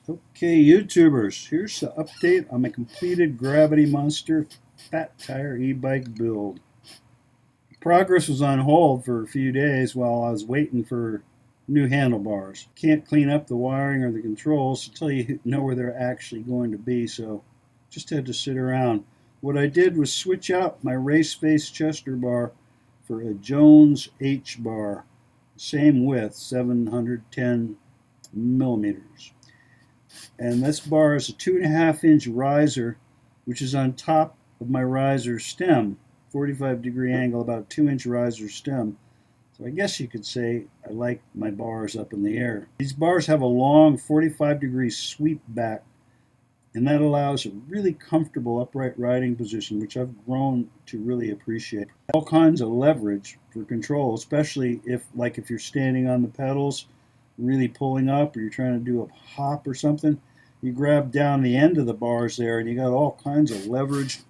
Okay, YouTubers, here's the update on my completed Gravity Monster Fat Tire e-bike build. Progress was on hold for a few days while I was waiting for new handlebars. Can't clean up the wiring or the controls until you know where they're actually going to be, so just had to sit around. What I did was switch out my race face Chester bar for a Jones H bar, same width, 710 millimeters. And this bar is a 2.5-inch riser, which is on top of my riser stem, 45-degree angle, about a 2-inch riser stem. So I guess you could say I like my bars up in the air. These bars have a long 45-degree sweep back, and that allows a really comfortable upright riding position, which I've grown to really appreciate. All kinds of leverage for control, especially if you're standing on the pedals, really pulling up, or you're trying to do a hop or something. You grab down the end of the bars there, and you got all kinds of leverage,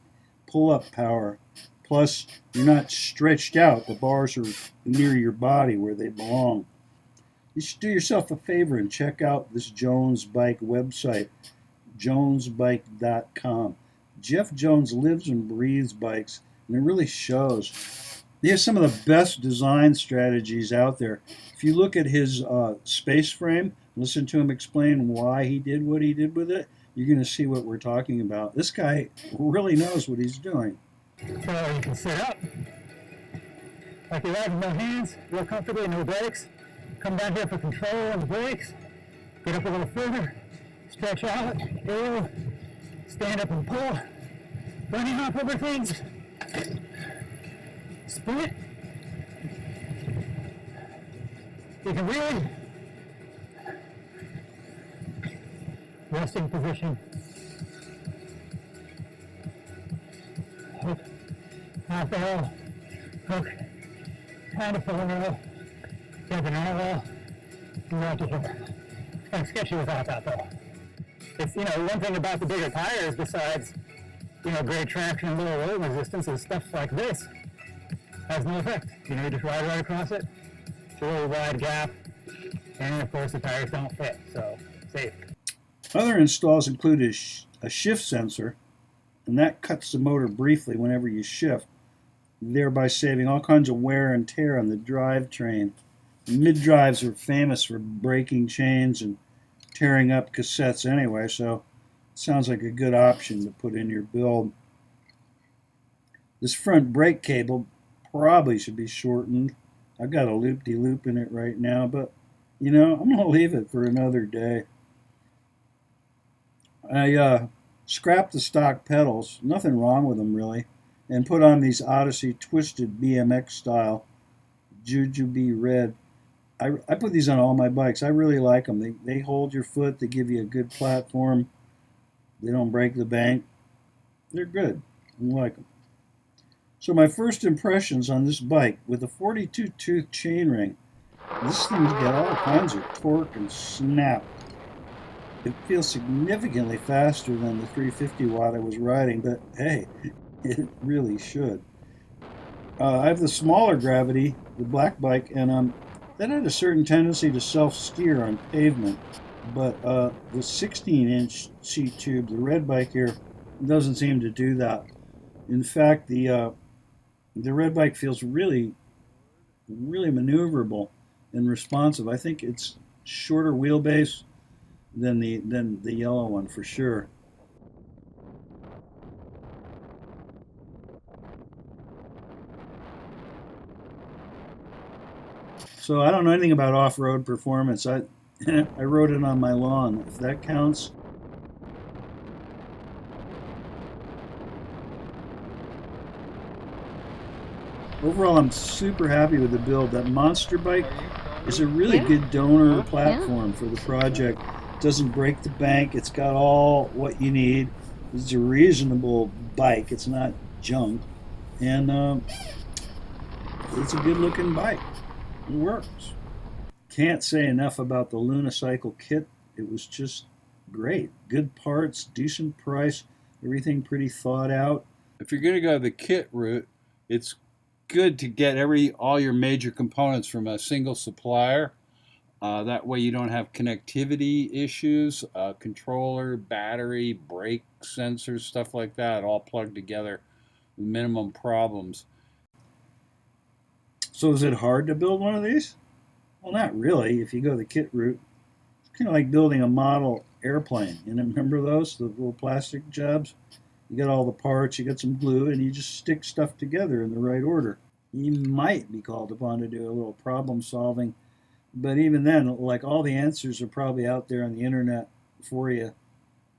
pull-up power. Plus, you're not stretched out. The bars are near your body where they belong. You should do yourself a favor and check out this Jones Bike website, jonesbike.com. Jeff Jones lives and breathes bikes, and it really shows. He has some of the best design strategies out there. If you look at his space frame, listen to him explain why he did what he did with it, you're going to see what we're talking about. This guy really knows what he's doing. So you can sit up, like you're riding no hands, real comfortably, no brakes. Come down here for control on the brakes. Get up a little further, stretch out, go, stand up and pull. Running off over things. Sprint. You can really resting position. Hook, half arrow, hook, kind of full arrow, get an arrow, and then just kind of sketchy without that though. It's, one thing about the bigger tires besides, great traction and lower road resistance is stuff like this has no effect. You just ride right across it. It's a really wide gap, and of course the tires don't fit, so safe. Other installs include a shift sensor, and that cuts the motor briefly whenever you shift, thereby saving all kinds of wear and tear on the drivetrain. Mid-drives are famous for breaking chains and tearing up cassettes anyway, so it sounds like a good option to put in your build. This front brake cable probably should be shortened. I've got a loop-de-loop in it right now, but I'm going to leave it for another day. I scrapped the stock pedals, nothing wrong with them really, and put on these Odyssey Twisted BMX style Jujube Red. I put these on all my bikes. I really like them. They hold your foot. They give you a good platform. They don't break the bank. They're good. I like them. So my first impressions on this bike, with a 42-tooth chainring, this thing's got all kinds of torque and snap. It feels significantly faster than the 350 watt I was riding, but hey, it really should. I have the smaller Gravity, the black bike, and that had a certain tendency to self-steer on pavement, but the 16-inch seat tube, the red bike here, doesn't seem to do that. In fact, the red bike feels really, really maneuverable and responsive. I think it's shorter wheelbase than the yellow one for sure. So I don't know anything about off-road performance. I rode it on my lawn, if that counts. Overall, I'm super happy with the build. That monster bike is a really good donor platform for the project. It doesn't break the bank. It's got all what you need. It's a reasonable bike. It's not junk. And it's a good-looking bike. It works. Can't say enough about the Lunacycle kit. It was just great. Good parts, decent price, everything pretty thought out. If you're going to go the kit route, it's good to get all your major components from a single supplier. That way you don't have connectivity issues, controller, battery, brake sensors, stuff like that, all plugged together with minimum problems. So is it hard to build one of these? Well, not really if you go the kit route. It's kind of like building a model airplane. You remember those, the little plastic jobs? You got all the parts, you got some glue, and you just stick stuff together in the right order. You might be called upon to do a little problem solving, but even then, like, all the answers are probably out there on the internet for you.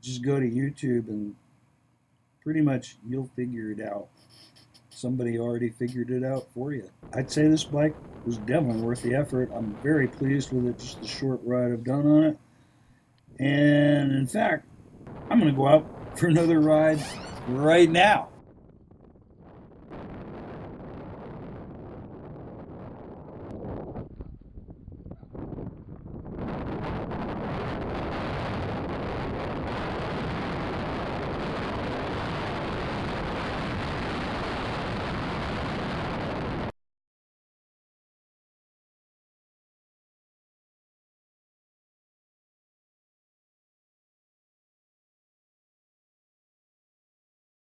Just go to YouTube and pretty much you'll figure it out. Somebody already figured it out for you. I'd say this bike was definitely worth the effort. I'm very pleased with it, just the short ride I've done on it. And in fact, I'm going to go out for another ride right now.